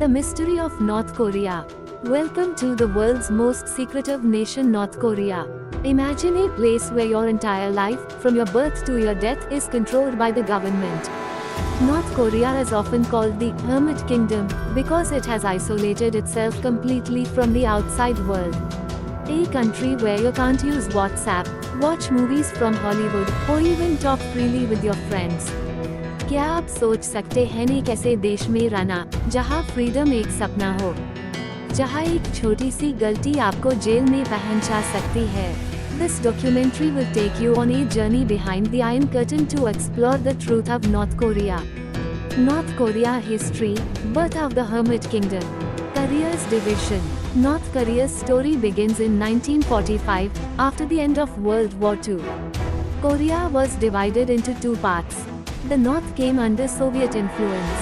The mystery of North Korea. Welcome to the world's most secretive nation, North Korea. Imagine a place where your entire life, from your birth to your death, is controlled by the government. North Korea is often called the Hermit Kingdom because it has isolated itself completely from the outside world. A country where you can't use WhatsApp, watch movies from Hollywood, or even talk freely with your friends. क्या आप सोच सकते हैं एक ऐसे देश में रहना जहां फ्रीडम एक सपना हो, जहां एक छोटी सी गलती आपको जेल में पहुंचा सकती है? This documentary will take you on a journey behind the Iron Curtain to explore the truth of North Korea. North Korea history, birth of the Hermit Kingdom. Korea's division. North Korea's story begins in 1945, after the end of World War II. Korea was divided into two parts. The North came under Soviet influence.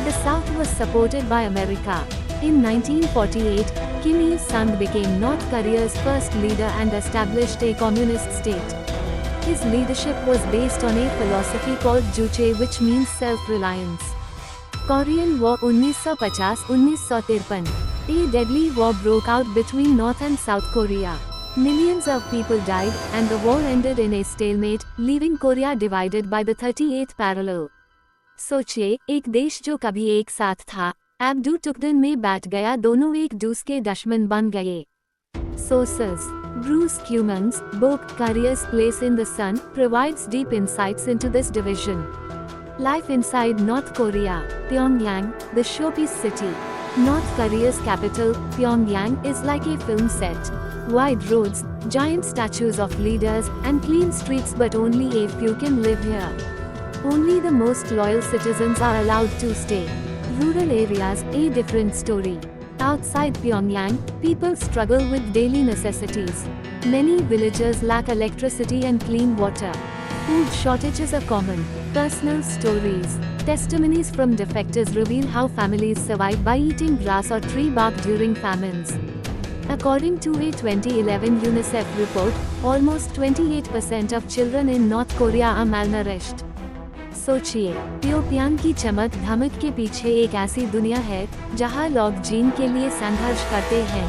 The South was supported by America. In 1948, Kim Il-sung became North Korea's first leader and established a communist state. His leadership was based on a philosophy called Juche, which means self-reliance. Korean War 1950-1953. A deadly war broke out between North and South Korea. Millions of people died, and the war ended in a stalemate, leaving Korea divided by the 38th parallel. सोचिए, एक देश जो कभी एक साथ था, अब दो टुकड़ों में बैठ गया, दोनों एक दूसरे के दुश्मन बन गए. Sources: Bruce Cumans' book Korea's Place in the Sun provides deep insights into this division. Life inside North Korea. Pyongyang, the showpiece city. North Korea's capital, Pyongyang, is like a film set. Wide roads, giant statues of leaders, and clean streets, but only a few can live here. Only the most loyal citizens are allowed to stay. Rural areas, a different story. Outside Pyongyang, people struggle with daily necessities. Many villages lack electricity and clean water. Food shortages are common. Personal stories. Testimonies from defectors reveal how families survive by eating grass or tree bark during famines. According to a 2011 UNICEF report, almost 28% of children in North Korea are malnourished. सोचिए, Pyongyang की चमक धमक के पीछे एक ऐसी दुनिया है जहां लोग जीने के लिए संघर्ष करते हैं.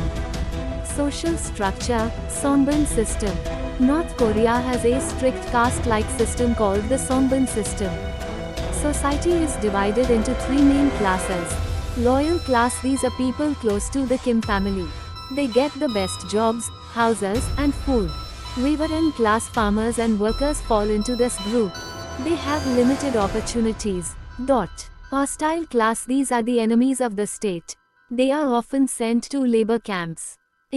Social structure, Songbun system. North Korea has a strict caste-like system called the Songbun system. Society is divided into three main classes. Loyal class: these are people close to the Kim family. They get the best jobs, houses, and food. Wavering class: farmers and workers fall into this group. They have limited opportunities. Hostile class: these are the enemies of the state. They are often sent to labor camps.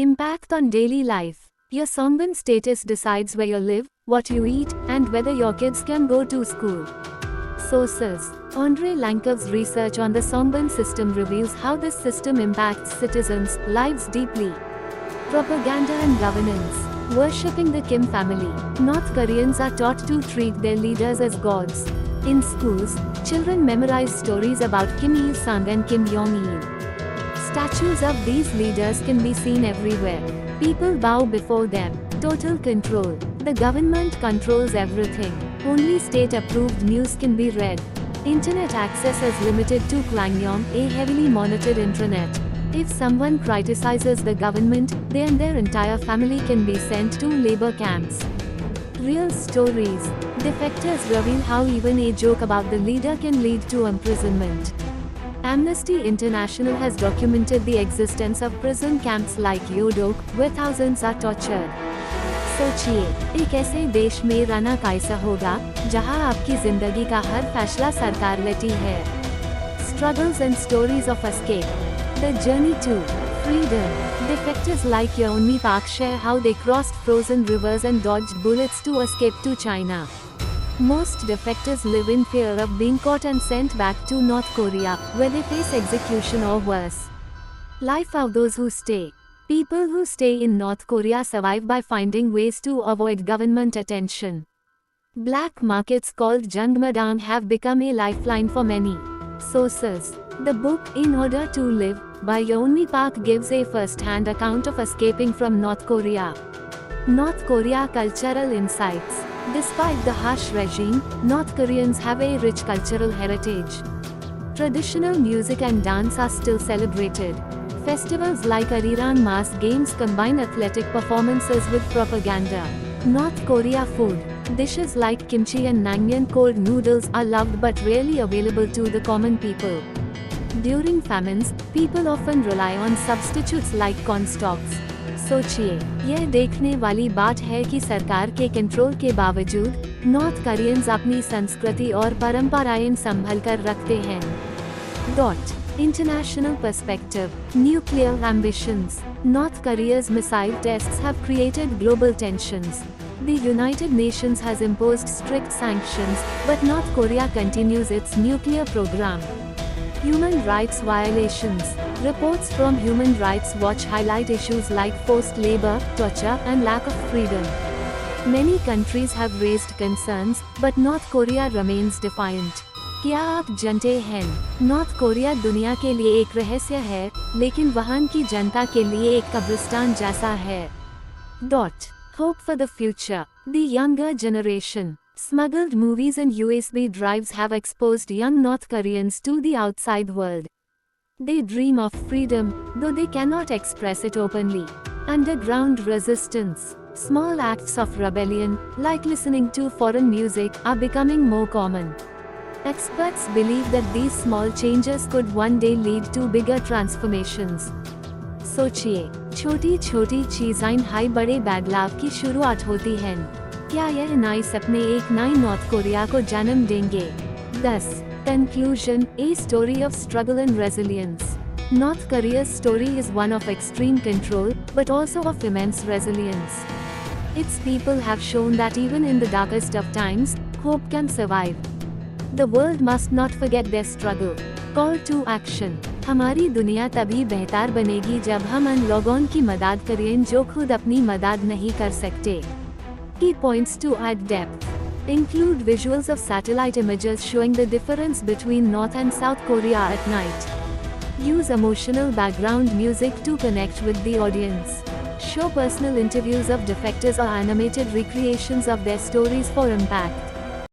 Impact on daily life. Your Songbun status decides where you live, what you eat, and whether your kids can go to school. Sources: Andrei Lankov's research on the Songbun system reveals how this system impacts citizens' lives deeply. Propaganda and governance. Worshipping the Kim family. North Koreans are taught to treat their leaders as gods. In schools, children memorize stories about Kim Il-sung and Kim Jong-il. Statues of these leaders can be seen everywhere. People bow before them. Total control. The government controls everything. Only state-approved news can be read. Internet access is limited to Kwangyong, a heavily monitored intranet. If someone criticizes the government, they and their entire family can be sent to labor camps. Real stories. Defectors reveal how even a joke about the leader can lead to imprisonment. Amnesty International has documented the existence of prison camps like Yodok, where thousands are tortured. सोचिए, एक ऐसे देश में रहना कैसा होगा जहां आपकी जिंदगी का हर फैसला सरकार लेती है. Struggles and stories of escape. The journey to freedom. Defectors like Yeonmi Park share how they crossed frozen rivers and dodged bullets to escape to China. Most defectors live in fear of being caught and sent back to North Korea, where they face execution or worse. Life of those who stay. People who stay in North Korea survive by finding ways to avoid government attention. Black markets called Jungmadang have become a lifeline for many. Sources: The book In Order to Live by Yeonmi Park gives a first-hand account of escaping from North Korea. North Korea cultural insights. Despite the harsh regime, North Koreans have a rich cultural heritage. Traditional music and dance are still celebrated. Festivals like Ariran Mass Games combine athletic performances with propaganda. North Korea food. Dishes like kimchi and naengmyeon cold noodles are loved but rarely available to the common people. During famines, people often rely on substitutes like corn stalks. सोचिए, यह देखने वाली बात है कि सरकार के control के बावजूद नॉर्थ कोरियंस अपनी संस्कृति और परंपराएं संभाल कर रखते हैं. International perspective. Nuclear ambitions. North Korea's missile tests have created global tensions. The United Nations has imposed strict sanctions, but North Korea continues its nuclear program. Human rights violations. Reports from Human Rights Watch highlight issues like forced labor, torture, and lack of freedom. Many countries have raised concerns, but North Korea remains defiant. क्या आप जानते हैं, north Korea दुनिया के लिए एक रहस्य है, लेकिन वहां की जनता के लिए एक कब्रिस्तान जैसा है. Hope for the future. The younger generation. Smuggled movies and USB drives have exposed young North Koreans to the outside world. They dream of freedom, though they cannot express it openly. Underground resistance. Small acts of rebellion, like listening to foreign music, are becoming more common. Experts believe that these small changes could one day lead to bigger transformations. सोचिए, छोटी छोटी चीज़ें high बड़े बदलाव की शुरुआत होती हैं. क्या यह नए सपने एक नए नॉर्थ कोरिया को जन्म देंगे? 10. Conclusion. A story of struggle and resilience. North Korea's story is one of extreme control, but also of immense resilience. Its people have shown that even in the darkest of times, hope can survive. The world must not forget their struggle. Call to action. हमारी दुनिया तभी बेहतर बनेगी जब हम उन लोगों की मदद करें जो खुद अपनी मदद नहीं कर सकते. Key points to add depth. Include visuals of satellite images showing the difference between North and South Korea at night. Use emotional background music to connect with the audience. Show personal interviews of defectors or animated recreations of their stories for impact.